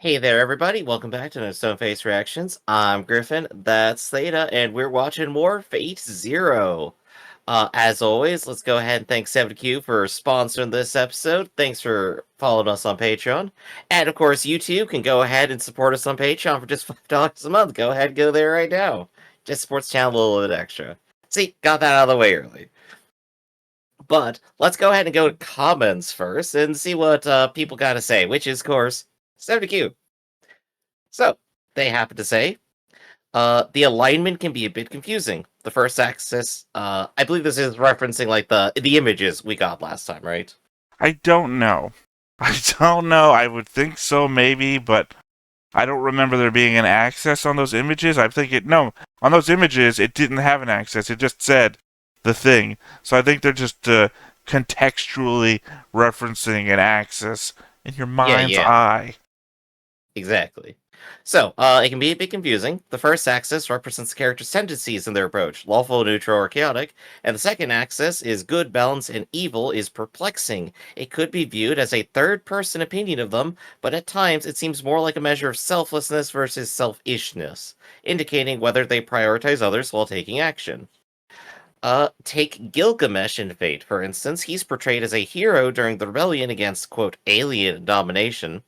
Hey there, everybody. Welcome back to No Stone Face Reactions. I'm Griffin, that's Theta, and we're watching more Fate Zero. As always, let's go ahead and thank 7Q for sponsoring this episode. Thanks for following us on Patreon. And of course, you too can go ahead and support us on Patreon for just $5 a month. Go ahead and go there right now. Just supports the channel a little bit extra. See, got that out of the way early. But let's go ahead and go to comments first and see what people got to say, which is, of course, 7Q. So, they happen to say, the alignment can be a bit confusing. The first axis, I believe this is referencing like the images we got last time, right? I don't know. I don't know. I would think so, maybe, but I don't remember there being an access on those images. I think no, on those images, it didn't have an access. It just said the thing. So I think they're just contextually referencing an axis in your mind's Yeah, eye. exactly. So, it can be a bit confusing. The first axis represents the character's tendencies in their approach, lawful, neutral, or chaotic, and the second axis is good, balance, and evil is perplexing. It could be viewed as a third-person opinion of them, but at times it seems more like a measure of selflessness versus selfishness, indicating whether they prioritize others while taking action. Take Gilgamesh in Fate, for instance. He's portrayed as a hero during the rebellion against, quote, alien domination.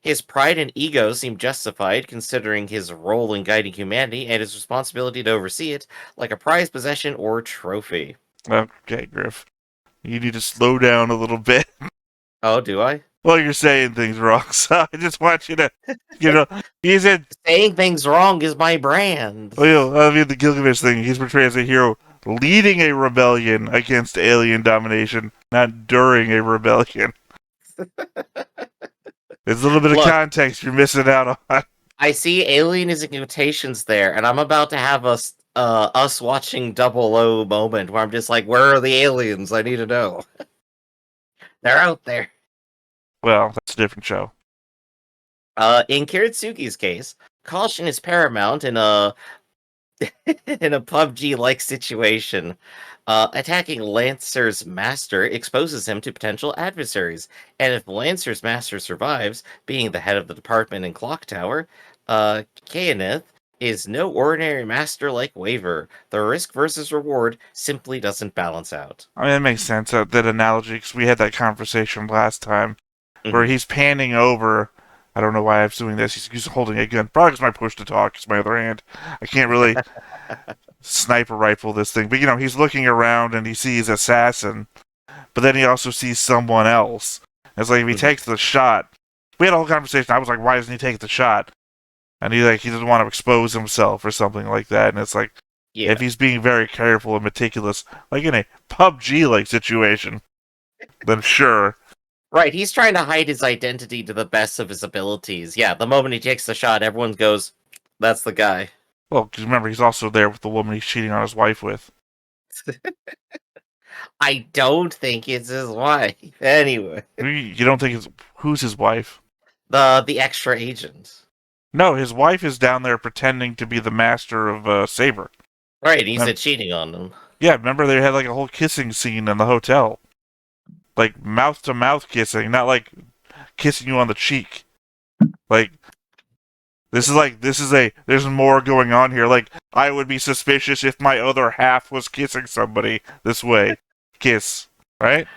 His pride and ego seem justified considering his role in guiding humanity and his responsibility to oversee it, like a prized possession or trophy. Okay, Griff. You need to slow down a little bit. Oh, do I? Well, you're saying things wrong, so I just want you to, he's in. Saying things wrong is my brand. Well, I mean, the Gilgamesh thing, he's portrayed as a hero leading a rebellion against alien domination, not during a rebellion. There's a little bit of Look, context you're missing out on. I see alien is in quotations there, and I'm about to have us watching Double O moment where I'm just like, where are the aliens? I need to know. They're out there. Well, that's a different show. In Kiritsugi's case, caution is paramount in a in a PUBG-like situation. Attacking Lancer's master exposes him to potential adversaries, and if Lancer's master survives, being the head of the department in Clock Tower, Kayaneth is no ordinary master like Waver. The risk versus reward simply doesn't balance out. I mean, that makes sense, that analogy, because we had that conversation last time, where Mhm. he's panning over. I don't know why I'm doing this. He's holding a gun. Probably because my push to talk is my other hand. I can't really sniper rifle this thing. But, he's looking around and he sees Assassin, but then he also sees someone else. It's like if he Mhm. takes the shot, we had a whole conversation. I was like, why doesn't he take the shot? And he doesn't want to expose himself or something like that. And it's like, Yeah. if he's being very careful and meticulous, like in a PUBG-like situation, then sure. Right, he's trying to hide his identity to the best of his abilities. Yeah, the moment he takes the shot, everyone goes, that's the guy. Well, because remember, he's also there with the woman he's cheating on his wife with. I don't think it's his wife. Anyway, You don't think who's his wife? the extra agent. No, his wife is down there pretending to be the master of Saber. Right, he Remember, said cheating on them. yeah, remember they had like a whole kissing scene in the hotel, like mouth to mouth kissing, not like kissing you on the cheek. Like there's more going on here. Like I would be suspicious if my other half was kissing somebody this way. Kiss, right?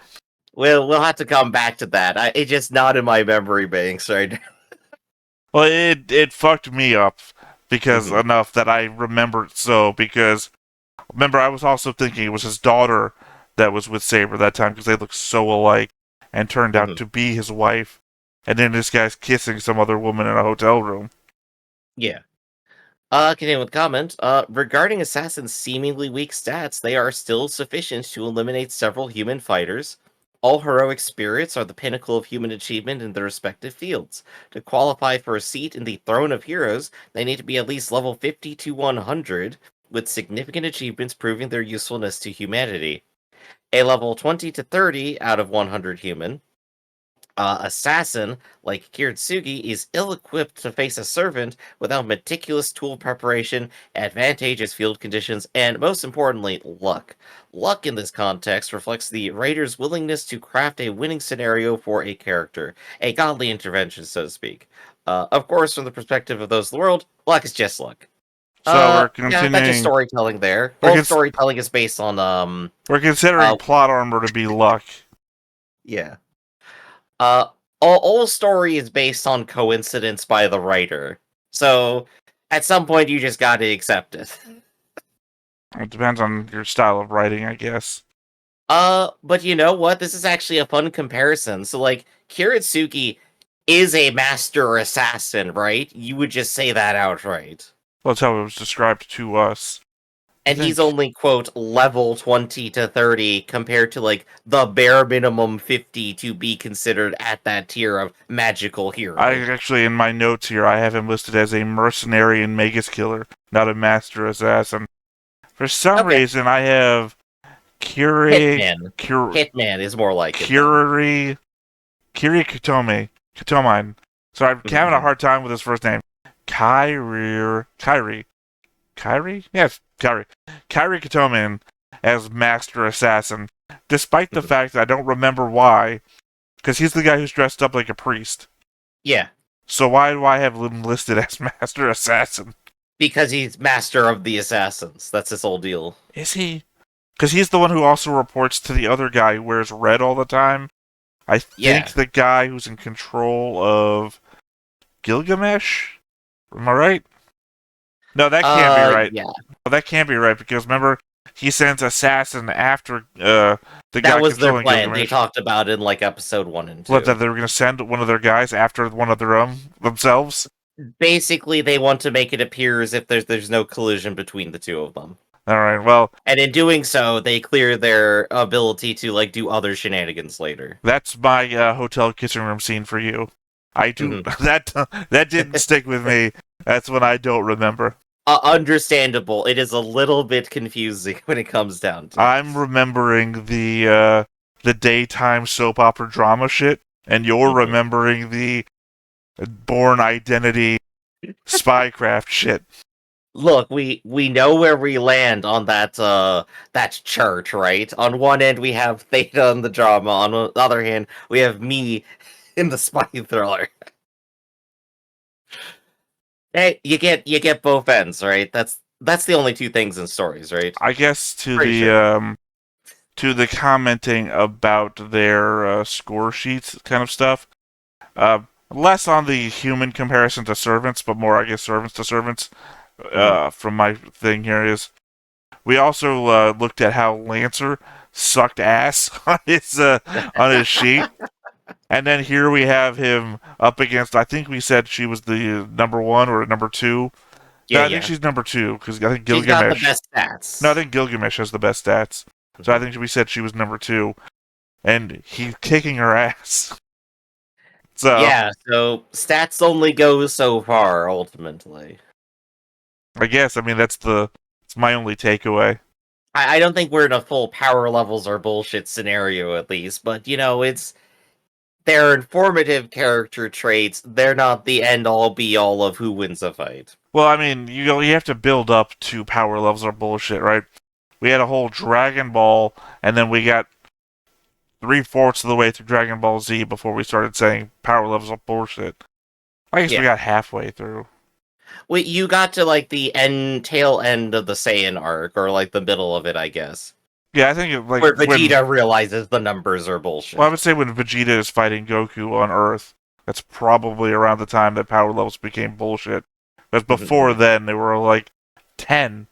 We'll have to come back to that. It's just not in my memory banks right now. Well, it fucked me up because Mhm. enough that I remembered so because remember I was also thinking it was his daughter that was with Saber that time because they looked so alike and turned out Mhm. to be his wife. And then this guy's kissing some other woman in a hotel room. Yeah. Continuing with the comment, regarding Assassin's seemingly weak stats, they are still sufficient to eliminate several human fighters. All heroic spirits are the pinnacle of human achievement in their respective fields. To qualify for a seat in the Throne of Heroes, they need to be at least level 50 to 100, with significant achievements proving their usefulness to humanity. A level 20 to 30 out of 100 human, assassin like Kiritsugi is ill-equipped to face a servant without meticulous tool preparation, advantageous field conditions, and most importantly, luck. Luck in this context reflects the writer's willingness to craft a winning scenario for a character, a godly intervention, so to speak. Of course, from the perspective of those in the world, luck is just luck. So we're Yeah, that's just continuing. storytelling there. We're, All cons- storytelling is based on, we're considering plot armor to be luck. yeah. Uh, all story is based on coincidence by the writer. So, at some point, you just gotta accept it. It depends on your style of writing, I guess. But you know what? This is actually a fun comparison. So, like, Kiritsuki is a master assassin, right? You would just say that outright. Well, that's how it was described to us. And he's only, quote, level 20 to 30 compared to, like, the bare minimum 50 to be considered at that tier of magical hero. I actually, in my notes here, I have him listed as a mercenary and magus killer, not a master assassin. For some reason, I have Hitman. Hitman is more like Kiri Kutomine. So I'm having a hard time with his first name. Kyrie? Yes, Kyrie Kutomine as Master Assassin, despite the fact that I don't remember why, because he's the guy who's dressed up like a priest. Yeah. So why do I have him listed as Master Assassin? Because he's Master of the Assassins. That's his whole deal. Is he? Because he's the one who also reports to the other guy who wears red all the time. I think the guy who's in control of Gilgamesh? Am I right? No, that can't be right. Yeah. No, that can't be right, because remember, he sends Assassin after the guy that was their controlling plan. Gilgamesh. They talked about it in like episode 1 and 2. What, that they were going to send one of their guys after one of their own themselves? Basically, they want to make it appear as if there's no collision between the two of them. Alright, well... And in doing so, they clear their ability to, like, do other shenanigans later. That's my hotel kissing room scene for you. I do... That didn't stick with me. That's what I don't remember. Understandable. It is a little bit confusing when it comes down to I'm remembering the daytime soap opera drama shit, and you're remembering the Born Identity spycraft shit. Look, we know where we land on that chart, right? On one end we have Theta in the drama, on the other hand we have me in the spy thriller. Hey, you get both ends, right? That's the only two things in stories, right? I guess to the commenting about their score sheets kind of stuff. Less on the human comparison to servants, but more, I guess, servants to servants. From my thing here is, we also looked at how Lancer sucked ass on his sheet, and then here we have him up against. I think we said she was the number 1 or number 2. I think she's number 2 because I think Gilgamesh. She's got the best stats. No, I think Gilgamesh has the best stats. So I think we said she was number 2, and he's kicking her ass. So yeah, so stats only go so far ultimately. I guess, I mean, that's my only takeaway. I don't think we're in a full power levels or bullshit scenario, at least, but, you know, they're informative character traits. They're not the end-all, be-all of who wins a fight. Well, I mean, you have to build up to power levels or bullshit, right? We had a whole Dragon Ball, and then we got 3/4 of the way through Dragon Ball Z before we started saying power levels are bullshit. I guess we got halfway through. Well, you got to, like, the tail end of the Saiyan arc, or, like, the middle of it, I guess. Yeah, I think where Vegeta realizes the numbers are bullshit. Well, I would say when Vegeta is fighting Goku on Earth, that's probably around the time that power levels became bullshit. But before then, they were like 10,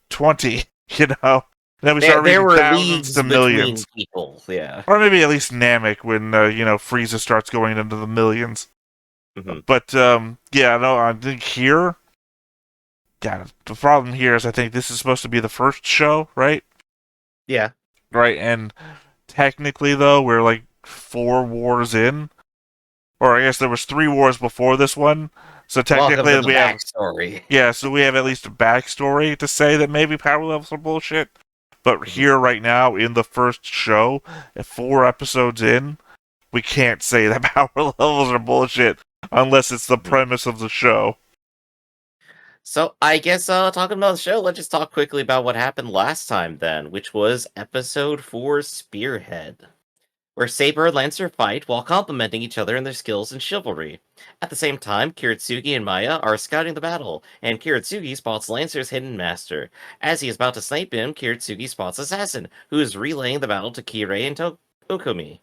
20, you know? And then we started reaching thousands to millions. People, yeah. Or maybe at least Namek when, Frieza starts going into the millions. But, yeah, no, I think here... Yeah, the problem here is I think this is supposed to be the first show, right? Yeah. Right, and technically, though, we're like 4 wars in. Or I guess there was 3 wars before this one. So technically we have backstory. Yeah, so we have at least a backstory to say that maybe power levels are bullshit. But here right now in the first show, at 4 episodes in, we can't say that power levels are bullshit unless it's the premise of the show. So I guess talking about the show, let's just talk quickly about what happened last time then, which was episode 4 Spearhead. where Saber and Lancer fight while complimenting each other in their skills and chivalry. At the same time, Kiritsugi and Maya are scouting the battle, and Kiritsugi spots Lancer's hidden master. As he is about to snipe him, Kiritsugi spots Assassin, who is relaying the battle to Kirei and Okumi.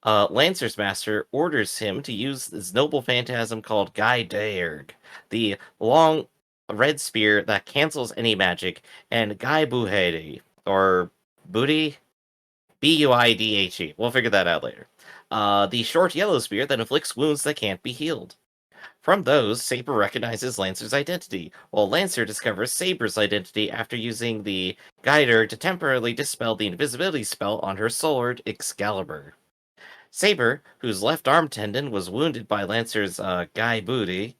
Lancer's master orders him to use this noble phantasm called Gai Daerg, the long red spear that cancels any magic, and Gai Buhedi, or Booty? Buidhe. We'll figure that out later. The short yellow spear that inflicts wounds that can't be healed. From those, Saber recognizes Lancer's identity, while Lancer discovers Saber's identity after using the Guider to temporarily dispel the invisibility spell on her sword, Excalibur. Saber, whose left arm tendon was wounded by Lancer's Guy Booty,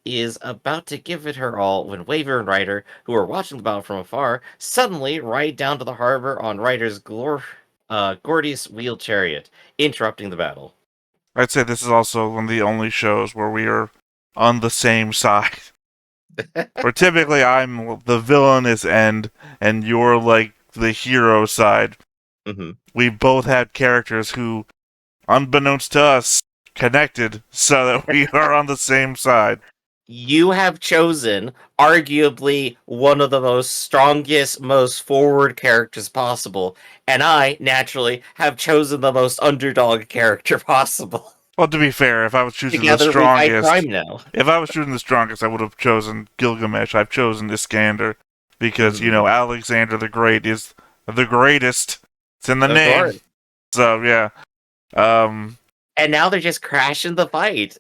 is about to give it her all when Waver and Ryder, who are watching the battle from afar, suddenly ride down to the harbor on Ryder's gorgeous wheeled chariot, interrupting the battle. I'd say this is also one of the only shows where we are on the same side. Where typically I'm the villainous end and you're like the hero side. Mm-hmm. We both had characters who, unbeknownst to us, connected so that we are on the same side. You have chosen arguably one of the most strongest, most forward characters possible, and I, naturally, have chosen the most underdog character possible. Well, to be fair, if I was choosing Together the we fight strongest, crime now. if I was choosing the strongest, I would have chosen Gilgamesh. I've chosen Iskander because Alexander the Great is the greatest. It's in the name. Course. So yeah. And now they're just crashing the fight.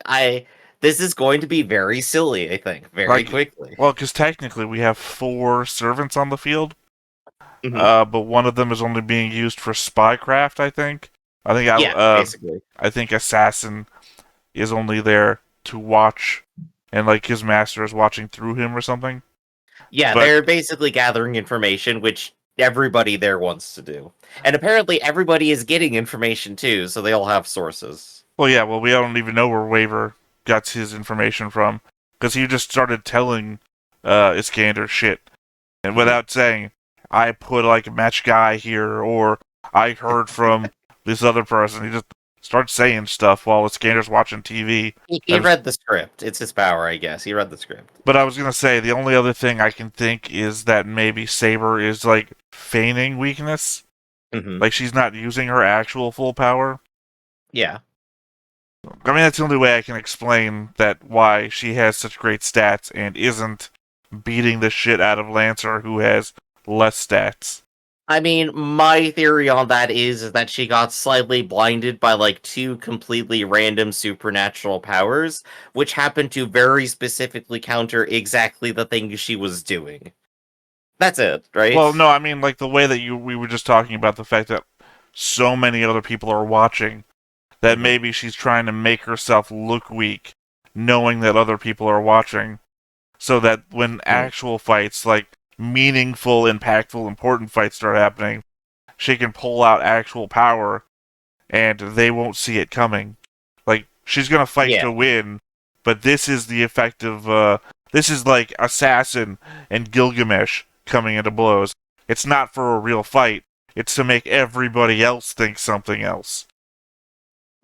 This is going to be very silly, I think, very quickly. Well, because technically we have 4 servants on the field, but one of them is only being used for spycraft, I think. Basically. I think Assassin is only there to watch, and like his master is watching through him or something. Yeah, they're basically gathering information, which everybody there wants to do. And apparently everybody is getting information too, so they all have sources. Well, yeah, we don't even know where Waver got his information from, because he just started telling Iskander shit, and without saying, I put like a match guy here, or I heard from this other person. He just starts saying stuff while Iskander's watching TV. He read the script. It's his power, I guess. He read the script. But I was going to say, the only other thing I can think is that maybe Saber is like feigning weakness. Like she's not using her actual full power. Yeah. I mean, that's the only way I can explain why she has such great stats and isn't beating the shit out of Lancer, who has less stats. I mean, my theory on that is that she got slightly blinded by like 2 completely random supernatural powers, which happened to very specifically counter exactly the thing she was doing. That's it, right? Well, no, I mean, like the way that we were just talking about the fact that so many other people are watching, that maybe she's trying to make herself look weak, knowing that other people are watching, so that when actual fights, like meaningful, impactful, important fights start happening, she can pull out actual power, and they won't see it coming. Like, she's gonna fight to win, but this is the effect of, this is like Assassin and Gilgamesh coming into blows. It's not for a real fight, it's to make everybody else think something else.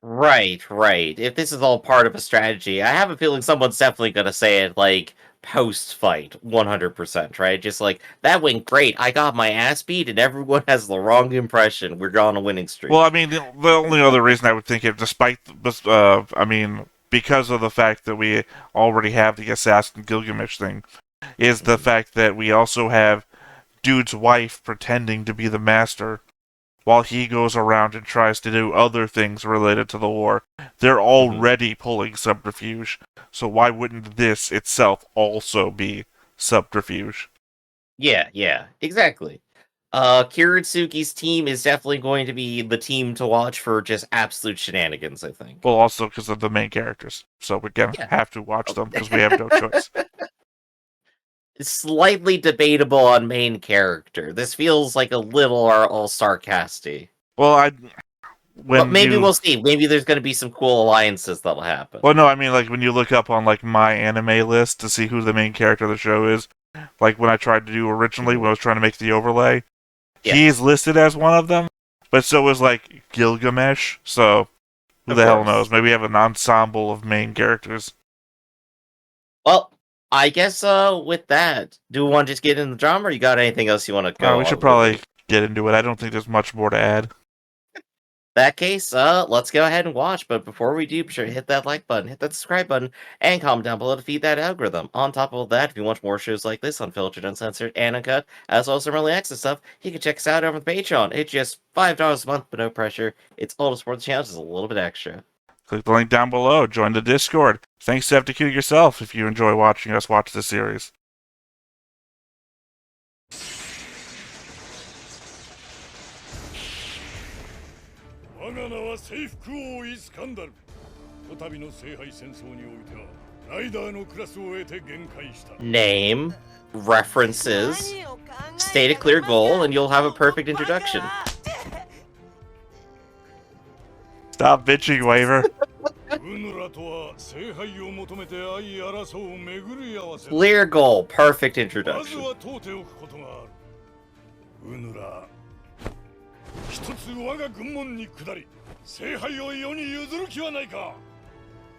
Right. If this is all part of a strategy, I have a feeling someone's definitely gonna say it, like, post-fight, 100%, right? Just like, that went great, I got my ass beat, and everyone has the wrong impression, we're on a winning streak. Well, I mean, the only other reason I would think it, despite, because of the fact that we already have the Assassin Gilgamesh thing, is the fact that we also have dude's wife pretending to be the master, while he goes around and tries to do other things related to the war. They're already pulling subterfuge, so why wouldn't this itself also be subterfuge? Yeah, exactly. Kiritsuki's team is definitely going to be the team to watch for just absolute shenanigans, I think. Well, also because of the main characters, so we're gonna have to watch them because we have no choice. Slightly debatable on main character. This feels like a little all sarcastic. Well, maybe we'll see. Maybe there's going to be some cool alliances that'll happen. Well, no, I mean, like, when you look up on, like, my anime list to see who the main character of the show is, like, when I tried to do originally, when I was trying to make the overlay, he's listed as one of them, but so was like Gilgamesh. So who Of the hell course. knows? Maybe we have an ensemble of main characters. Well, I guess with that, do we want to just get in the drama, or you got anything else you want to go We should on probably with? get into it. I don't think there's much more to add. That case, let's go ahead and watch. But before we do, be sure to hit that like button, hit that subscribe button, and comment down below to feed that algorithm. On top of that, if you want more shows like this, unfiltered, uncensored, and uncut, as well as some early access stuff, you can check us out over on Patreon. It's just $5 a month, but no pressure. It's all to support the channel, just a little bit extra. Click the link down below. Join the Discord. Thanks to FTQ yourself if you enjoy watching us watch the series. 我が名は征服王イスカンダル。こたびの聖杯戦争においてはライダーのクラスを得て限界した。 Name, references, state a clear goal, and you'll have a perfect introduction. Stop bitching, Waver. ウヌラとは聖杯を求めて相争う巡り合わせ。 Clear goal, perfect まず introduction. は問うておくことがある。ウヌラ、一つ我が軍門に下り、聖杯を世に譲る気はないか。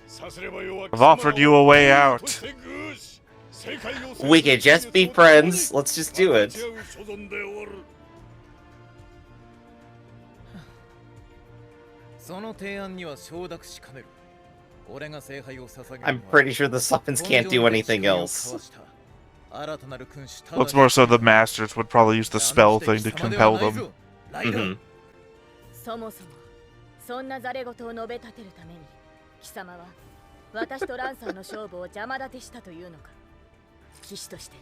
さすればよは I've offered you a way out. We can just be friends. Let's just do it. I'm pretty sure the summons can't do anything else. Well, it's more so the masters would probably use the spell thing to compel them. Mhm. そもそもそんなザレ事を述べ立てるために貴様は私とランサーの勝負を邪魔立てしたというのか。騎士として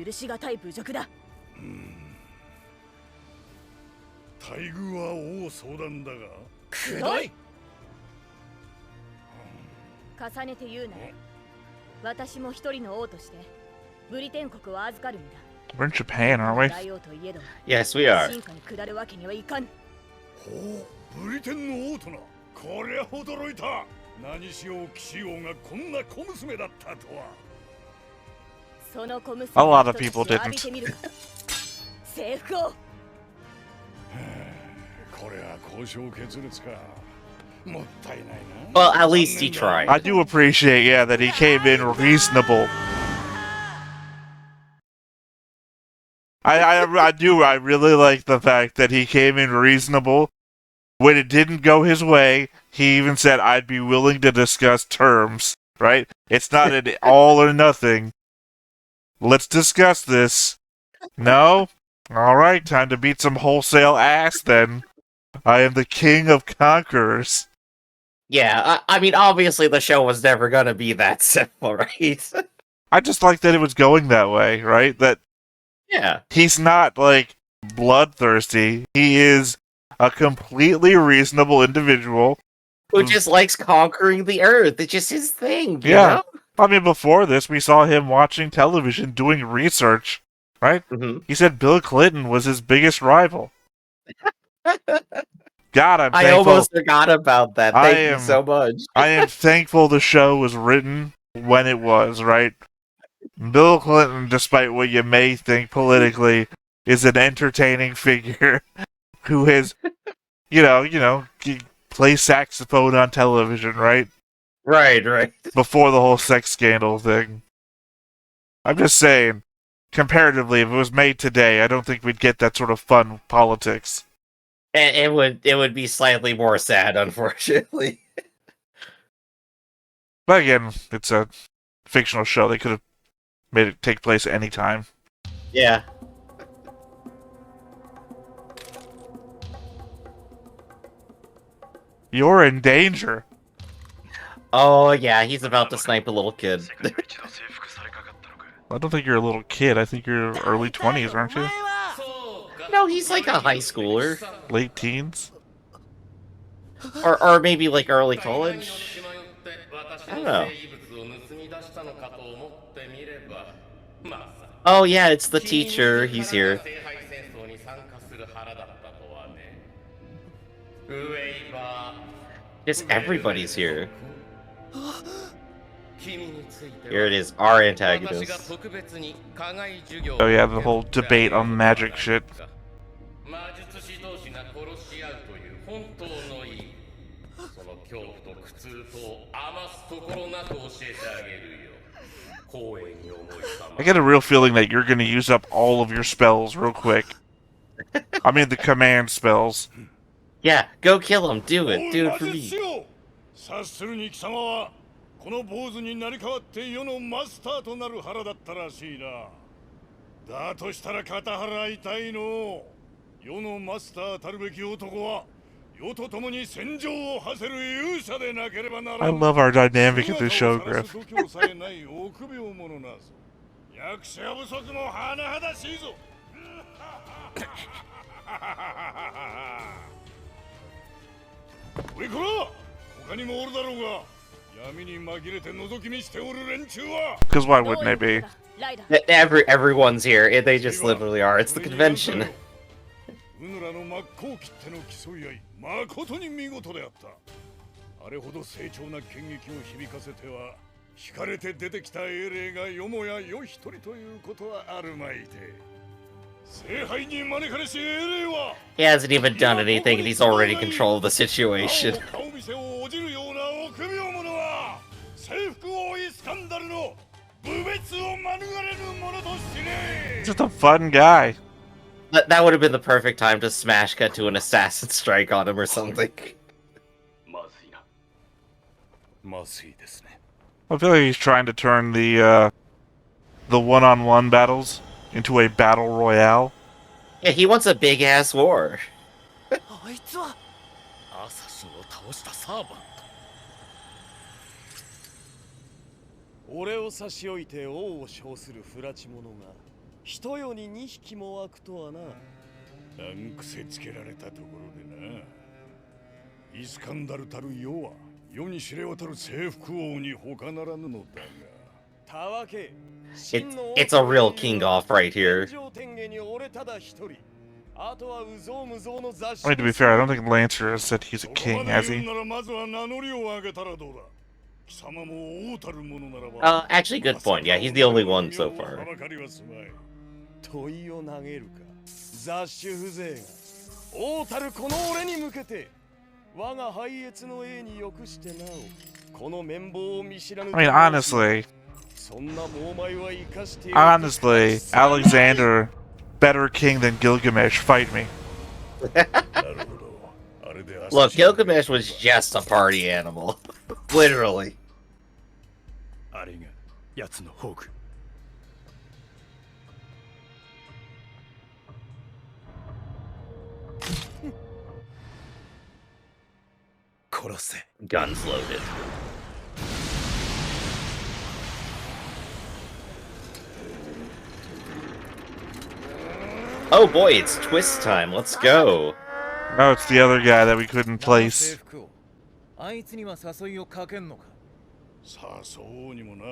許しがたい侮辱だ。待遇は王相談だがくどい。重ねて言うなら私も一人の王としてブリテン国を預かる身だ。 We're in Japan, aren't we? 大王といえども Yes, we are. 進化に下るわけにはいかん。ほう、ブリテンの王とな。こりゃ驚いた。何しよう騎士王がこんな小娘だったとは。その小娘 A lot of people didn't. 浴びてみるか。征服王。これは交渉決裂か。もったいないな。 Well, at least he tried. I do appreciate, yeah, that he came in reasonable. I do. I really like the fact that he came in reasonable. When it didn't go his way, he even said, I'd be willing to discuss terms, right? It's not an all or nothing. Let's discuss this. No? Alright, time to beat some wholesale ass then. I am the king of conquerors. Yeah, I mean, obviously the show was never gonna be that simple, right? I just like that it was going that way, right? That Yeah. he's not, like, bloodthirsty. He is a completely reasonable individual. Who just likes conquering the earth. It's just his thing, you Yeah. know? I mean, before this, we saw him watching television, doing research, right? Mhm. He said Bill Clinton was his biggest rival. God, I'm I thankful. almost forgot about that. I Thank you am- so much. I am thankful the show was written when it was, right? Bill Clinton, despite what you may think politically, is an entertaining figure who has, he plays saxophone on television, right? Right. Before the whole sex scandal thing. I'm just saying, comparatively, if it was made today, I don't think we'd get that sort of fun politics. And it would be slightly more sad, unfortunately. But again, it's a fictional show. They could have made it take place anytime. Yeah. You're in danger. Oh, yeah, he's about to snipe a little kid. I don't think you're a little kid. I think you're early 20s, aren't you? No, he's like a high schooler. Late teens? Or maybe like early college. I don't know. Oh, yeah, it's the teacher. He's here. Just everybody's here. Here it is, our antagonist. Oh yeah, the whole debate on magic shit. 魔術師同士が殺し合うという本当の意味、その恐怖と苦痛と余すところなく教えてあげるよ。光栄に思いさま。 I get a real feeling that you're gonna use up all of your spells real quick. I mean the command spells. Yeah, go kill him. Do it. おう Do it 魔 for 術 me. 師よ、察するに貴様はこの坊主になり変わって世のマスターとなる腹だったらしいな。だとしたら肩払いたいの。世のマスターたるべき男は世と共に戦場を馳せる勇者でなければならん。 I love our dynamic in this show, 姿を Griff. 晒す度胸さえない臆病者なぞ。役者不足も甚だしいぞ。おいこら、他にもおるだろうが、闇に紛れて覗き見しておる連中は。 Because why wouldn't they be? ライダー Everyone's here. They just literally are. It's the convention. うぬらの真っ向きっての競い合い、誠に見事であった。あれほど成長な剣撃を響かせては、惹かれて出てきた英霊がよもや世一人ということはあるまいて。聖杯に招かれし英霊は He hasn't even done anything, and he's already controlled the situation. 顔見せをおじるような臆病者は征服王イスカンダルの侮蔑を免れぬものとしねえ。 Just a fun guy. That would have been the perfect time to smash cut to an assassin strike on him or something. まずいな。まずいですね。 I feel like he's trying to turn the one-on-one battles into a battle royale. Yeah, he wants a big ass war. あいつはアサシンを倒したサーバント。俺を差し置いて王を称する不埒者が一世に二匹も湧くとはな。難癖つけられたところでな。イスカンダルたる世は世に知れ渡る征服王に他ならぬのだが。たわけ。It's a real king off right here. I mean, to be fair, I don't think Lancer has said he's a king, has he? Actually, good point. Yeah, he's the only one so far. 問いを投げるか。雑種風情が王たるこの俺に向けて我が拝謁の栄によくしてなおこの綿棒を見知らぬ。 I mean, honestly, そんな猛舞は生かして honestly, Alexander, better king than Gilgamesh. Fight me. Look, Gilgamesh was just a party animal. Literally. あれが奴のホーク。殺せ。 Guns loaded. Oh boy, it's twist time. Let's go. No, it's the other guy that we couldn't place. あいつには誘いをかけんのか。誘うにもな。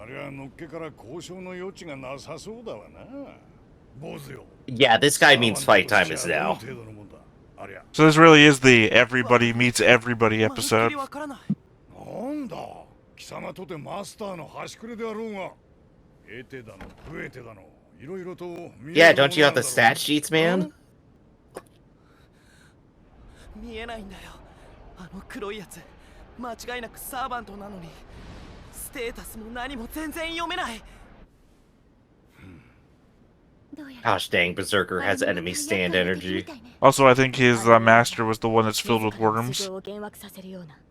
あれはのっけから交渉の余地がなさそうだわな。坊主よ。 Yeah, this guy means fight time is now. So this really is the everybody meets everybody episode. なんだ。貴様とてマスターの端くれであろうが。得てだの、増えてだの。Yeah, don't you have the stat sheets, man? 見えないんだよ。あの黒いやつ、間違いなくサーバントなのに、ステータスも何も全然読めない。Gosh dang, Berserker has enemy stand energy. Also, I think his master was the one that's filled with worms.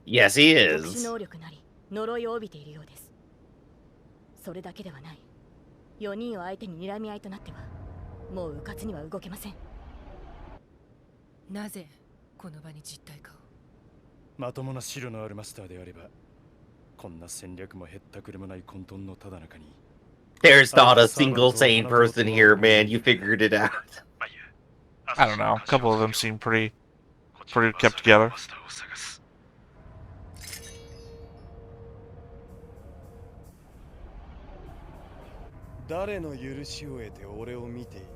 Yes, he is. それだけではない。4人を相手に睨み合いとなってはもう迂闊には動けません。なぜこの場に実体化を。まともな資料のあるマスターであればこんな戦略もへったくれもない混沌のただ中に。 There's not a single sane person here, man. You figured it out. I don't know. A couple of them seem pretty kept together. 誰の許しを得て俺を見ている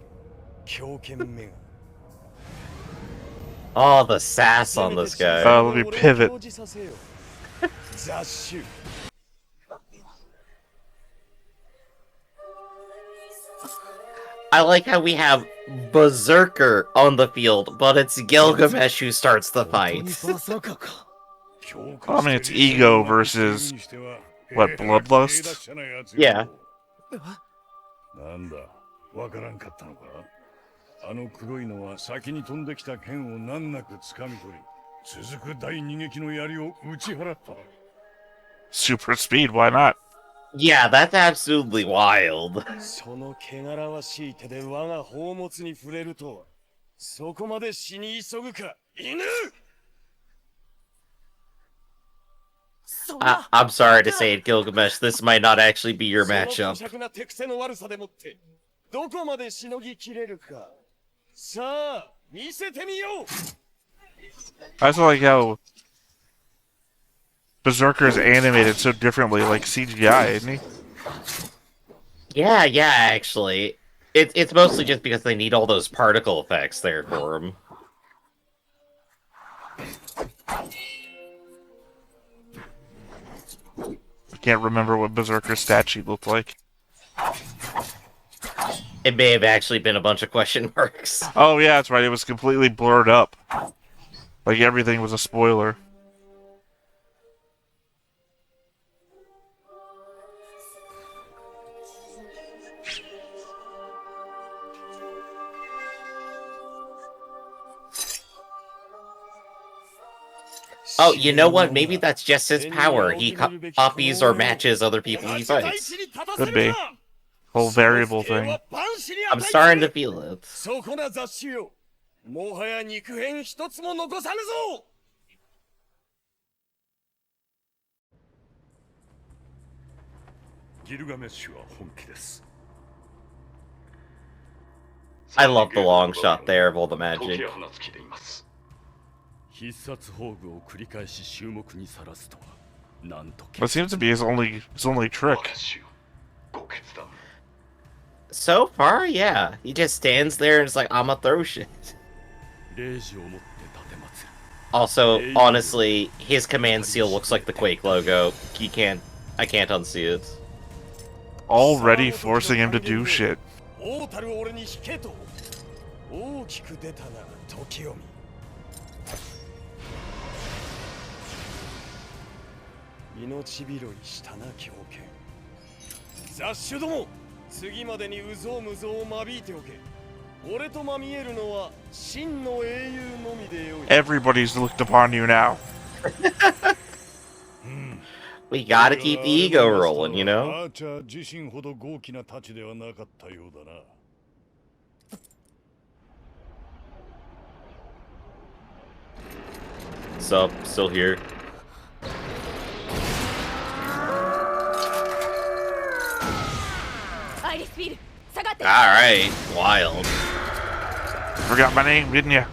狂犬めが。 Oh, the sass on this guy. Let me pivot. 雑種。I like how we have Berserker on the field, but it's Gilgamesh who starts the 本当に fight. バサカか。 I mean, it's ego versus what, bloodlust? Yeah. なんだ、わからんかったのか。あの黒いのは先に飛んできた剣を難なく掴み取り、続く第二撃の槍を打ち払った。 Super speed, why not? Yeah, that's absolutely wild. その汚らわしい手で我が宝物に触れるとは、そこまで死に急ぐか、犬。 I'm sorry to say it, Gilgamesh. This might not actually be your その matchup. 姑息な手癖の悪さでもってどこまでしのぎきれるか。さあ、見せてみよう。 I also like how Berserker is animated so differently, like CGI, isn't he? Yeah, actually. It's mostly just because they need all those particle effects there for him. I can't remember what Berserker's stat sheet looked like. It may have actually been a bunch of question marks. Oh yeah, that's right, it was completely blurred up. Like everything was a spoiler. Oh, you know what? Maybe that's just his power. He copies or matches other people he fights. Could be. Whole variable thing. I'm starting to feel it. そこな雑種よ。もはや肉片一つも残さぬぞ。 ギルガメッシュは本気です。 I love the long shot there of all the magic. 必殺宝具を繰り返し衆目にさらすとは、なんと What seems to be his only trick. So far, yeah. He just stands there and is like, I'ma throw shit. 霊視をもって立てまつる。 Also, honestly, his command seal looks like the Quake logo. I can't unsee it. Already forcing him to do shit. 王たる俺に引けと。大きく出たな、時臣。 命拾いしたな狂犬。雑種ども、次までにうぞうむぞうを間引いておけ。俺とまみえるのは真の英雄のみでよい。 Everybody's looked upon you now. We gotta keep the ego rolling, you know? アーチャー自身ほど豪気な太刀ではなかったようだな。 Sup, still here. Alright, wild. Forgot my name, didn't you?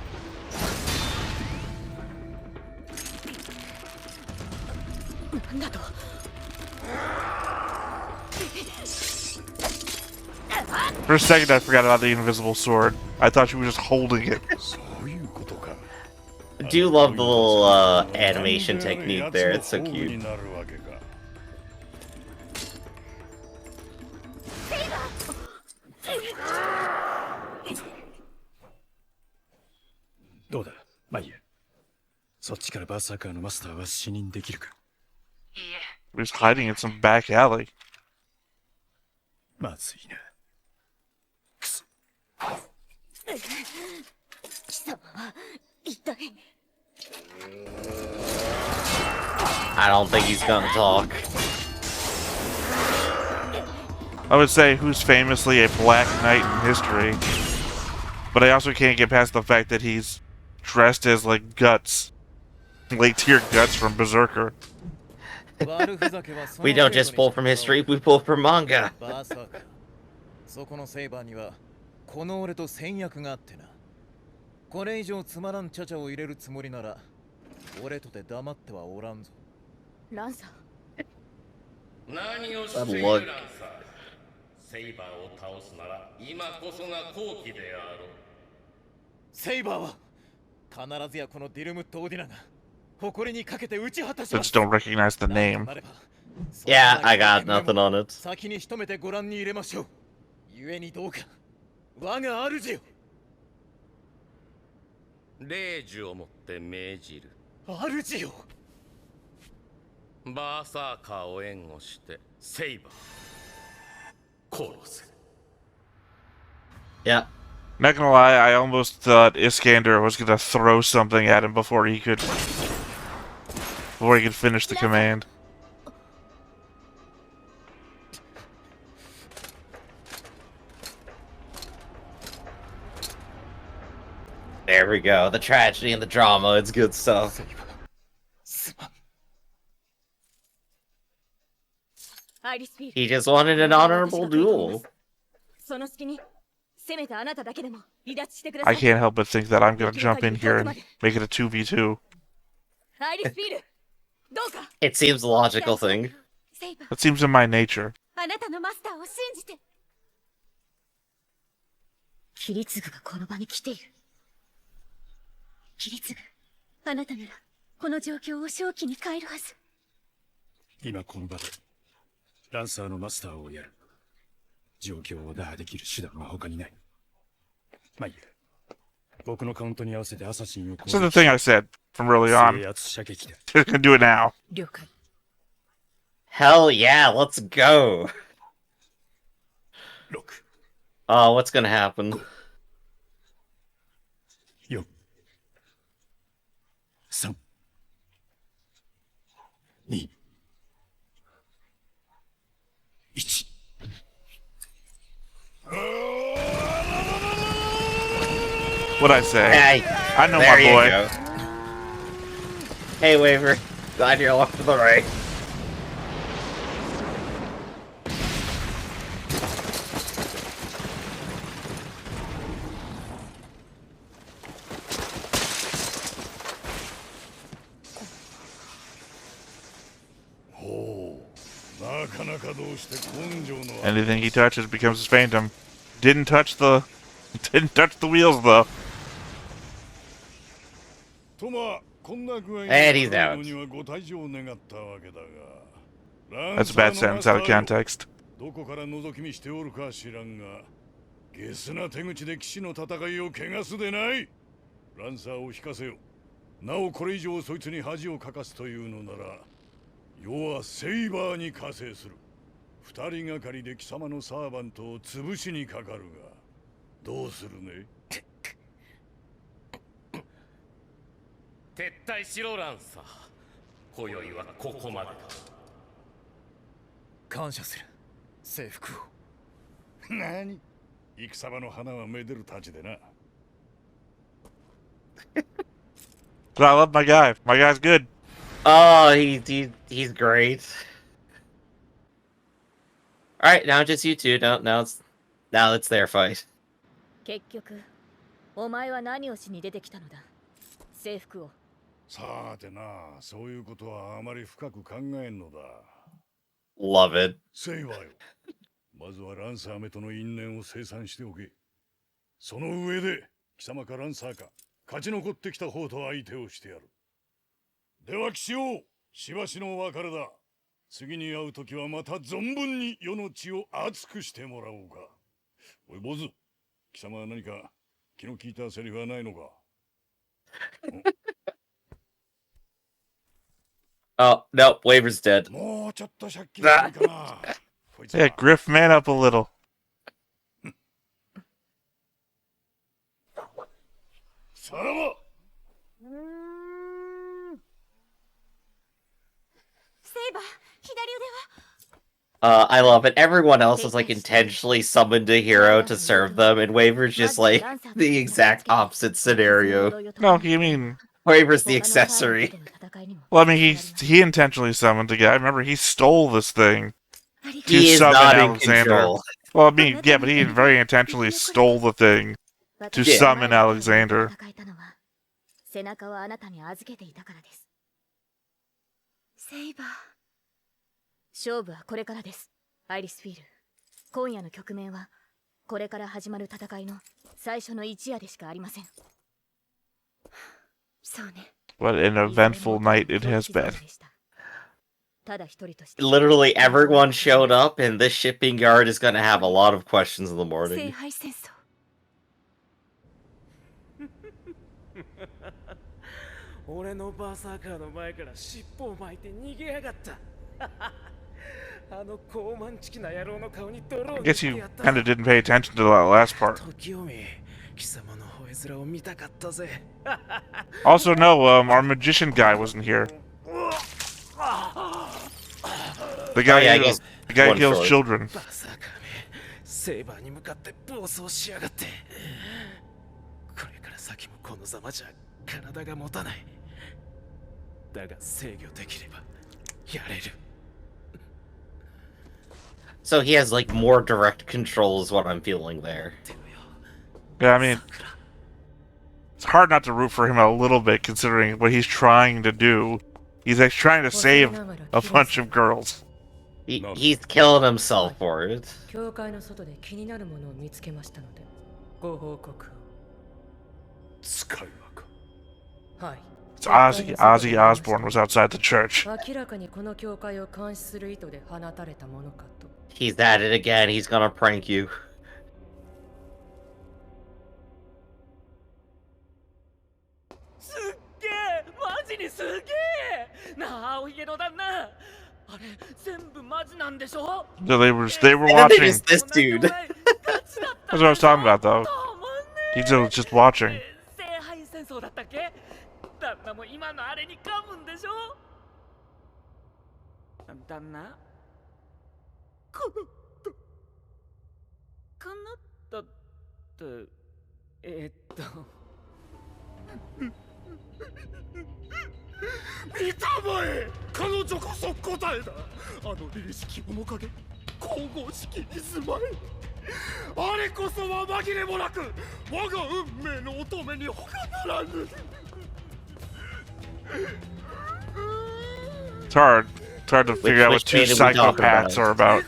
For a second, I forgot about the invisible sword. I thought you were just holding it. そういうことか。 I do love the little animation technique there, it's so cute. どうだ、まあいいや。そっちからバーサーカーのマスターは視認できるか。 He was hiding in some back alley. まずいな。 I don't think he's gonna talk. I would say who's famously a black knight in history. But I also can't get past the fact that he's dressed as like Guts. Like tier Guts from Berserker. We don't just pull from history, we pull from manga. そこのセイバーにはこの俺と戦略があってな。これ以上つまらんチャチャを入れるつもりなら俺とて黙ってはおらんぞ。ランサー。何をしているランサー。セイバーを倒すなら今こそが好機であろう。セイバーは必ずやこのディルムット・オーディナが誇りにかけて打ち果たしま Just す。 don't recognize the name. Yeah, I got nothing on it. 先に一目でご覧に入れましょう。故にどうか我が主よ。霊樹をもって命じる。主よ。バーサーカーを援護してセイバー殺せ。 Yeah. Not gonna lie, I almost thought Iskander was gonna throw something at him before he could finish the command. There we go. The tragedy and the drama. It's good stuff. アイリスフィール He just wanted an honorable duel. その隙にせめてあなただけでも離脱してくだ I さい can't help but think that I'm gonna jump in here and make it a 2v2. アイリスフィールどうか It seems a logical thing. セイバー That seems in my nature. あなたのマスターを信じてキリツグがこの場に来ているキリツグあなたならこの状況を正気に変えるはず今この場でランサーのマスターをやる。状況を打破できる手段は他にない。まあいいや。僕のカウントに合わせてアサシンを So the thing I said from early 制 on. 圧射撃だ。 Gonna do it now. 了解 Hell yeah, let's go. 6、 Oh, what's gonna happen? 4、3、2、1。 What'd I say? Hey, I know there my you boy. go. Hey, Waver. Glad you're along for the ride. Anything he touches becomes his phantom. Didn't touch the wheels though. とまあこんな具合に And he's out. にはご退場を願ったわけだが。 That's a bad sentence out of context. どこから覗き見しておるか知らんが、ゲスな手口で騎士の戦いを汚すでない。ランサーを引かせよ。なおこれ以上そいつに恥をかかすというのなら、世はセイバーに加勢する。二人がかりで貴様のサーバントを潰しにかかるが、どうするね。撤退しろランサー。今宵はここまでだ。感謝する征服を。何？戦場の花はめでるたちでな。 But I love my guy. My guy's good. Oh, he's great. All right, now just you two. Now it's their fight. 結局お前は何をしに出てきたのだ征服をさてな、そういうことはあまり深く考えんのだ。 Love it. セイバーよ。まずはランサーめとの因縁を清算しておけ。その上で貴様かランサーか勝ち残ってきた方と相手をしてやる。では騎士王、しばしのお別れだ。次に会う時はまた存分に世の血を熱くしてもらおうか。おい坊主、貴様は何か気の利いたセリフはないのか。Oh no, Waver's dead. もうちょっと借金ないかな。こいつ Yeah, は Griff, man up a little. さらば。セイバー左腕は I love it. Everyone else is like intentionally summoned a hero to serve them, and Waver's just like the exact opposite scenario. No, you mean... Waver's the accessory. Well, I mean, he intentionally summoned the guy. Remember, he stole this thing to He is summon not in Alexander. control. Well, I mean, yeah, but he very intentionally stole the thing to Yeah. summon Alexander. 背中をあなたに預けていたからですセイバー勝負はこれからですアイリスフィール今夜の局面はこれから始まる戦いの最初の一夜でしかありませんそうね What an eventful night it has been. ただ一人として Literally everyone showed up, and this shipping yard is gonna have a lot of questions in the 聖 morning. 杯戦争俺のバーサーカーの前から尻尾を巻いて逃げやがった。あの高慢チキな野郎の顔に泥を I 塗っ guess て you やった。 kind of didn't pay attention to that last part. 時を見、貴様の吠え面を見たかったぜ。 Also, no, our magician guy wasn't here. The guy, yeah, I who, guess the guy who one kills short. children. バーサーカーめ、セーバーに向かって暴走しやがって。これから先もこのざまじゃ体が持たない。だが制御できればやれる。 So he has like more direct control is what I'm feeling there. Yeah, I mean, it's hard not to root for him a little bit considering what he's trying to do. He's like trying to save a bunch of girls. He's killing himself for it. 教会の外で気になるものを見つけましたのでご報告を。使い魔か。はい。 It's Ozzy Osbourne was outside the church. 明らかにこの教会を監視する意図で放たれたものかと。 He's at it again. He's gonna prank you. すっげえ、マジにすげえ。なあ、青ひげの旦那。あれ全部マジなんでしょ? So they were And then they watching. just this dude. That's what I was talking about, though. He's just watching. 聖杯戦争だったっけ? 旦那も今のあれに噛むんでしょ? 旦那? かなったって見たまえ、彼女こそ答えだ。あの凛々しき面影、神々しき居住まい、あれこそは紛れもなく我が運命の乙女に他ならぬ。 It's hard. It's hard to figure out what two which maiden we talking psychopaths are about.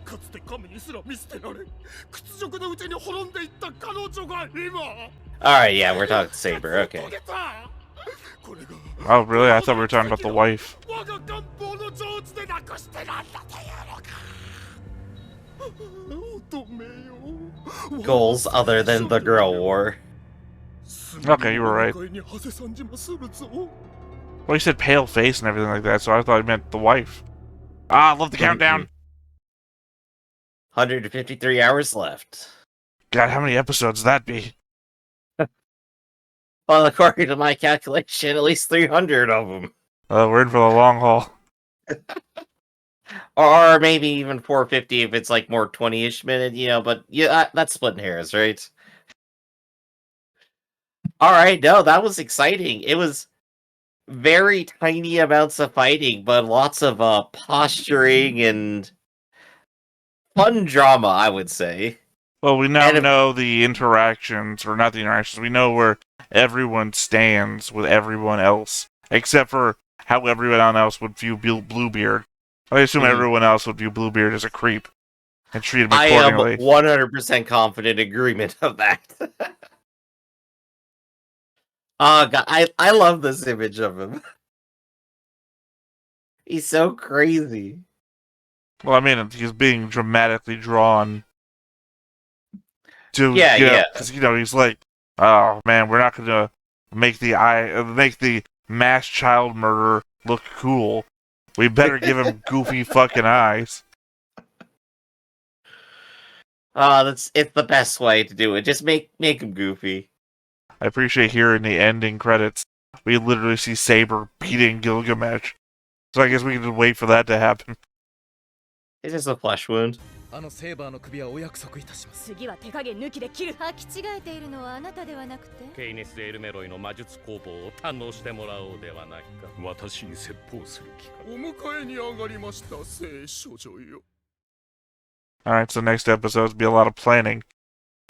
かつて神にすら見捨てられ、屈辱のうちに滅んでいった彼女が今。 Alright, yeah, we're talking Saber. Okay. Oh, really? I thought we were talking about the wife. Goals other than the girl war. Okay, you were right. Well, he said pale face and everything like that, so I thought he meant the wife. Ah, I love the countdown. 153 hours left. God, how many episodes would that be? Well, according to my calculation, at least 300 of them. We're in for the long haul. Or maybe even 450 if it's like more 20-ish minute, you know, but yeah, that's splitting hairs, right? Alright, no, that was exciting. It was very tiny amounts of fighting, but lots of posturing and fun drama, I would say. Well, we now know the interactions, or not the interactions, we know where everyone stands with everyone else, except for how everyone else would view Bluebeard. I assume everyone else would view Bluebeard as a creep and treat him accordingly. I am 100% confident agreement of that. Oh god, I love this image of him. He's so crazy. Well, I mean, he's being dramatically drawn to, yeah, because he's like, oh man, we're not gonna make the mass child murderer look cool. We better give him goofy fucking eyes. It's the best way to do it. Just make him goofy. I appreciate hearing the ending credits. We literally see Saber beating Gilgamesh. So I guess we can just wait for that to happen. It's just a flesh wound. あのセーバーの首はお約束いたします。次は手加減抜きで切る。履き違えているのはあなたではなくて、ケイネス・エルメロイの魔術工房を堪能してもらおうではないか。私に説法する気か。お迎えに上がりました聖処女よ。 Alright, so next episode's be a lot of planning.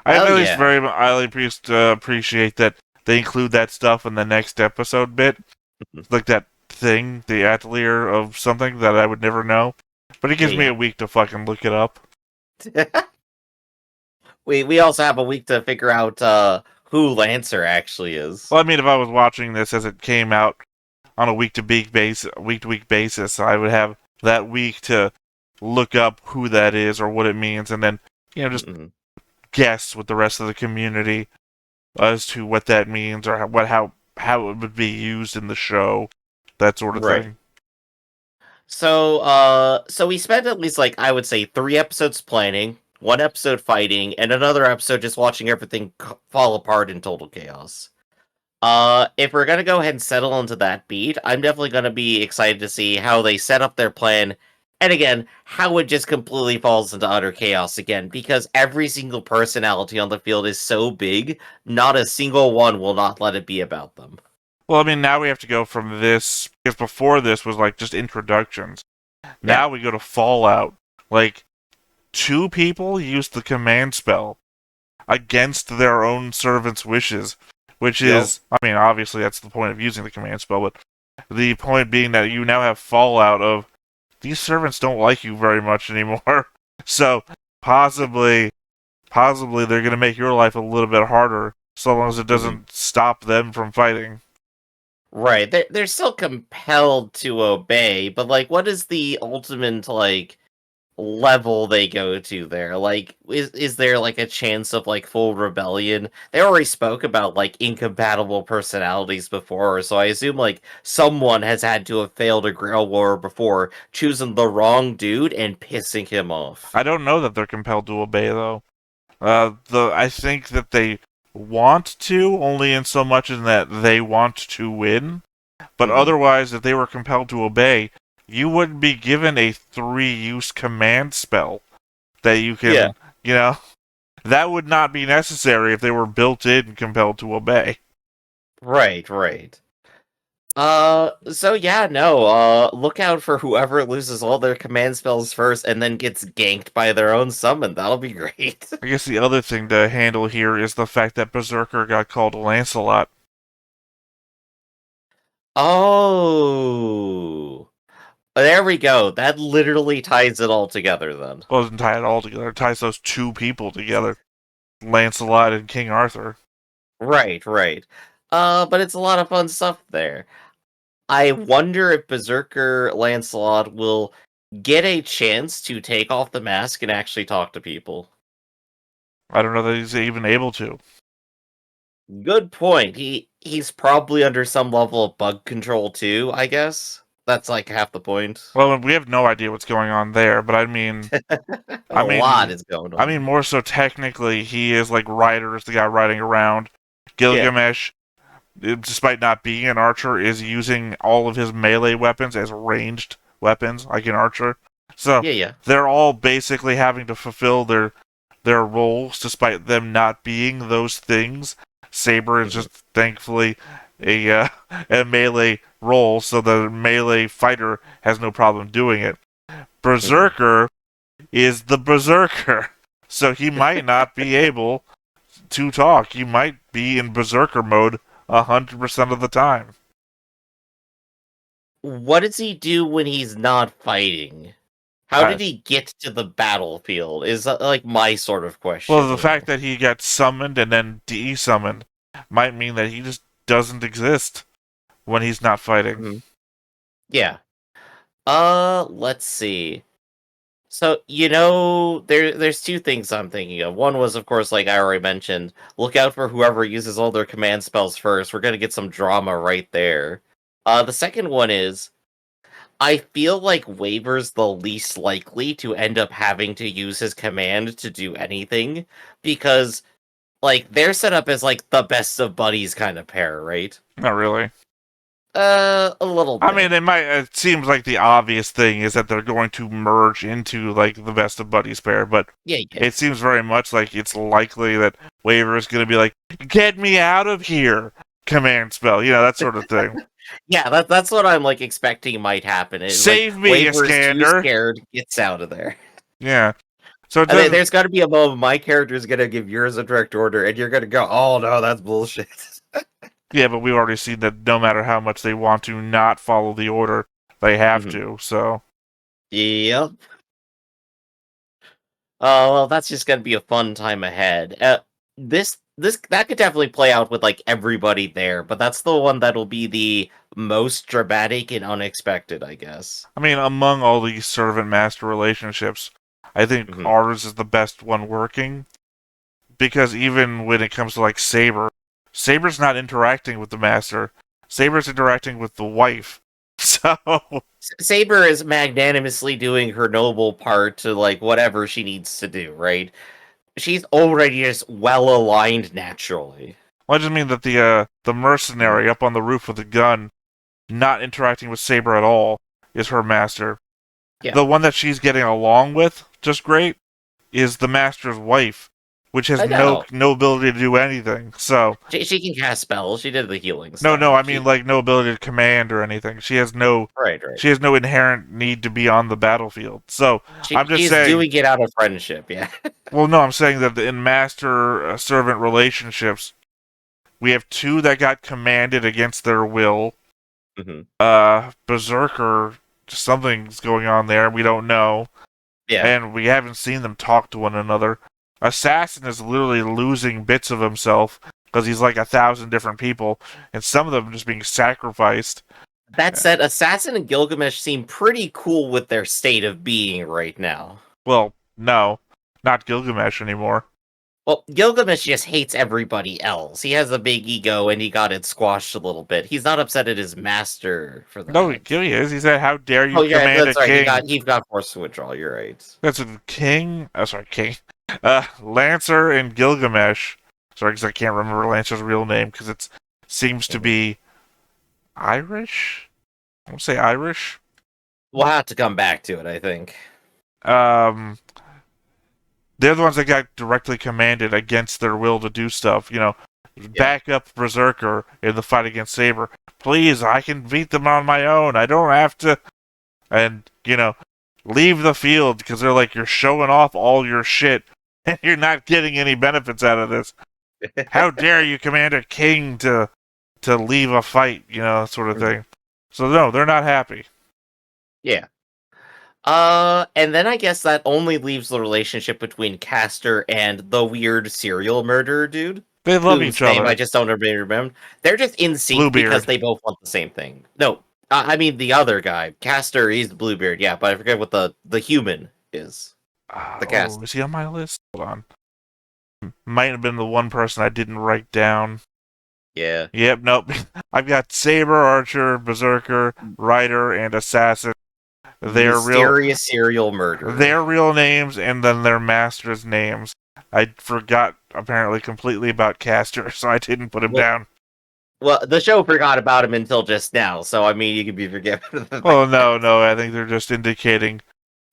I Hell at least yeah. very highly appreciate that they include that stuff in the next episode bit. Like that thing, the atelier of something that I would never know. But it gives me a week to fucking look it up. we also have a week to figure out who Lancer actually is. Well, I mean, if I was watching this as it came out on a week-to-week basis, I would have that week to look up who that is or what it means, and then just guess with the rest of the community as to what that means or how how it would be used in the show, that sort of Right. thing. So we spent at least, like, I would say 3 episodes planning, 1 episode fighting, and another episode just watching everything fall apart in total chaos. If we're gonna go ahead and settle into that beat, I'm definitely gonna be excited to see how they set up their plan, and again, how it just completely falls into utter chaos again, because every single personality on the field is so big, not a single one will not let it be about them. Well, I mean, now we have to go from this, because before this was like just introductions. Now we go to Fallout. Like, 2 people used the command spell against their own servants' wishes, which is, I mean, obviously that's the point of using the command spell, but the point being that you now have Fallout of, these servants don't like you very much anymore. So, possibly they're going to make your life a little bit harder, so long as it doesn't stop them from fighting. Right, they're still compelled to obey, but, like, what is the ultimate, like, level they go to there? Like, is there, like, a chance of, like, full rebellion? They already spoke about, like, incompatible personalities before, so I assume, like, someone has had to have failed a Grail War before, choosing the wrong dude and pissing him off. I don't know that they're compelled to obey, though. I think that they want to, only in so much as that they want to win. But otherwise, if they were compelled to obey, you wouldn't be given a 3-use command spell that you can, you know, that would not be necessary if they were built in and compelled to obey. Right. So yeah, no, look out for whoever loses all their command spells first and then gets ganked by their own summon. That'll be great. I guess the other thing to handle here is the fact that Berserker got called Lancelot. Oh. There we go. That literally ties it all together then. Well, it doesn't tie it all together. It ties those 2 people together. Lancelot and King Arthur. Right. But it's a lot of fun stuff there. I wonder if Berserker Lancelot will get a chance to take off the mask and actually talk to people. I don't know that he's even able to. Good point. He's probably under some level of bug control too, I guess. That's like half the point. Well, we have no idea what's going on there, but I mean... A lot is going on. I mean, more so technically, he is like Ryder is the guy riding around. Gilgamesh, despite not being an archer, is using all of his melee weapons as ranged weapons, like an archer. So they're all basically having to fulfill their roles, despite them not being those things. Saber is just thankfully a melee role, so the melee fighter has no problem doing it. Berserker is the Berserker, so he might not be able to talk. He might be in Berserker mode 100% of the time. What does he do when he's not fighting? How did he get to the battlefield? Is like my sort of question. Well, the fact that he got summoned and then de-summoned might mean that he just doesn't exist when he's not fighting. Yeah. Let's see. So, there's 2 things I'm thinking of. One was, of course, like I already mentioned, look out for whoever uses all their command spells first. We're gonna get some drama right there. The second one is, I feel like Waver's the least likely to end up having to use his command to do anything, because, like, they're set up as, like, the best of buddies kind of pair, right? Not really. A little bit. I mean, it seems like the obvious thing is that they're going to merge into, like, the best of buddies pair, but it seems very much like it's likely that Waver is going to be like, get me out of here, command spell, that sort of thing. Yeah, that's what I'm, like, expecting might happen. Save like, me, Waver's Iskander. too scared, gets out of there. Yeah. So there's got to be a moment my character's going to give yours a direct order, and you're going to go, oh, no, that's bullshit. Yeah, but we've already seen that no matter how much they want to not follow the order, they have to, so... Yep. Oh, well, that's just gonna be a fun time ahead. That could definitely play out with, like, everybody there, but that's the one that'll be the most dramatic and unexpected, I guess. I mean, among all these servant-master relationships, I think ours is the best one working, because even when it comes to, like, Saber Saber's not interacting with the master. Saber's interacting with the wife. So Saber is magnanimously doing her noble part to like whatever she needs to do, right? She's already just well aligned naturally. well, I just mean that the mercenary up on the roof with a gun, not interacting with Saber at all, is her master. Yeah. The one that she's getting along with, just great, is the master's wife, which has I know. no ability to do anything. So She can cast spells. She did the healing no, stuff. I mean like no ability to command or anything. She has no Right. she has no inherent need to be on the battlefield. So I'm just She's saying. doing it out of friendship, yeah. Well, no, I'm saying that in master servant relationships, we have two that got commanded against their will. Berserker, something's going on there. We don't know. Yeah. And we haven't seen them talk to one another. Assassin is literally losing bits of himself because he's like 1,000 different people, and some of them just being sacrificed. That said, Assassin and Gilgamesh seem pretty cool with their state of being right now. Well, no, not Gilgamesh anymore. Well, Gilgamesh just hates everybody else. He has a big ego, and he got it squashed a little bit. He's not upset at his master for that. No, he is. He said, "How dare you command that's a right. king?" He got forced withdrawal. You're right. That's a king. Oh, sorry, king. Lancer and Gilgamesh. Sorry, because I can't remember Lancer's real name because it seems to be Irish. I want to say Irish. We'll have to come back to it, I think. They're the ones that got directly commanded against their will to do stuff. Back up Berserker in the fight against Saber. Please, I can beat them on my own. I don't have to. And, leave the field because they're like, you're showing off all your shit and you're not getting any benefits out of this. How dare you command a king to leave a fight, sort of thing. So, no, they're not happy. Yeah. And then I guess that only leaves the relationship between Castor and the weird serial murderer dude. They love each other. I just don't remember. They're just in sync Bluebeard. because they both want the same thing. No, I mean the other guy, Castor. He's the Bluebeard, yeah, but I forget what the human is. The Castor. Is he on my list? Hold on. Might have been the one person I didn't write down. Yeah. Yep. Nope. I've got Saber, Archer, Berserker, Rider, and Assassin. Mysterious serial murderer. Their real names and then their master's names. I forgot apparently completely about Castor, so I didn't put him down. Well, the show forgot about him until just now, so I mean, you can be forgiven. Oh no! I think they're just indicating.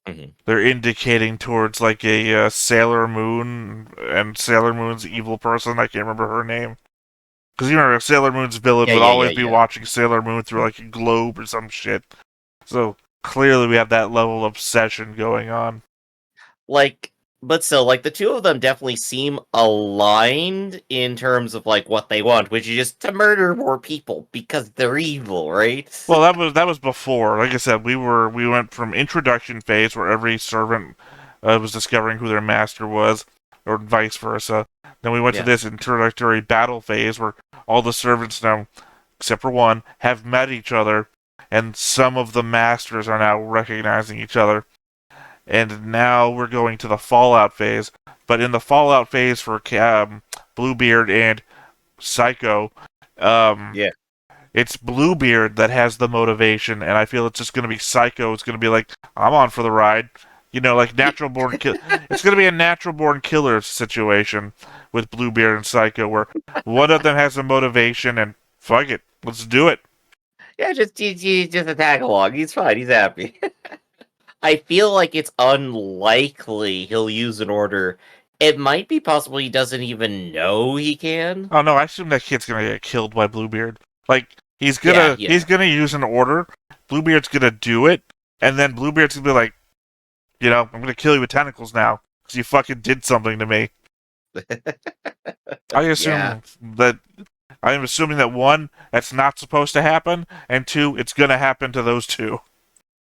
Mm-hmm. They're indicating towards like a Sailor Moon and Sailor Moon's evil person. I can't remember her name. Because you remember Sailor Moon's villain would always be watching Sailor Moon through like a globe or some shit. So clearly we have that level of obsession going on. But still, the two of them definitely seem aligned in terms of what they want, which is just to murder more people because they're evil, right? Well, that was before. Like I said, we went from introduction phase where every servant was discovering who their master was, or vice versa. Then we went to this introductory battle phase where all the servants now, except for one, have met each other, and some of the masters are now recognizing each other. And now we're going to the Fallout phase. But in the Fallout phase for Bluebeard and Psycho, it's Bluebeard that has the motivation, and I feel it's just going to be Psycho. It's going to be like, I'm on for the ride. Natural born kill. It's going to be a natural born killer situation with Bluebeard and Psycho, where one of them has a motivation, and fuck it, let's do it. Yeah, just a tag along. He's fine. He's happy. I feel like it's unlikely he'll use an order. It might be possible he doesn't even know he can. Oh no, I assume that kid's gonna get killed by Bluebeard. He's gonna use an order. Bluebeard's gonna do it, and then Bluebeard's gonna be like, I'm gonna kill you with tentacles now because you fucking did something to me. I assume that. I'm assuming that one, that's not supposed to happen, and two, it's gonna happen to those two.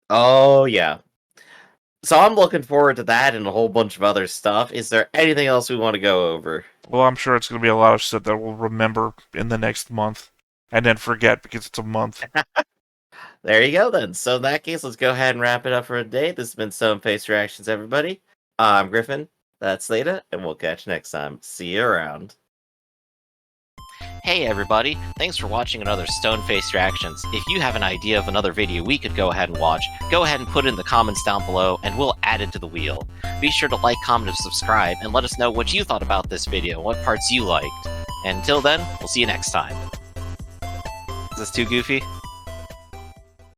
Oh yeah. So I'm looking forward to that and a whole bunch of other stuff. Is there anything else we want to go over? Well, I'm sure it's going to be a lot of shit that we'll remember in the next month. And then forget because it's a month. There you go then. So in that case, let's go ahead and wrap it up for today. This has been Stone Face Reactions, everybody. I'm Griffin. That's Leda. And we'll catch you next time. See you around. Hey everybody, thanks for watching another Stone-Faced Reactions. If you have an idea of another video we could go ahead and watch, go ahead and put it in the comments down below and we'll add it to the wheel. Be sure to like, comment, and subscribe, and let us know what you thought about this video and what parts you liked. And until then, we'll see you next time. Is this too goofy?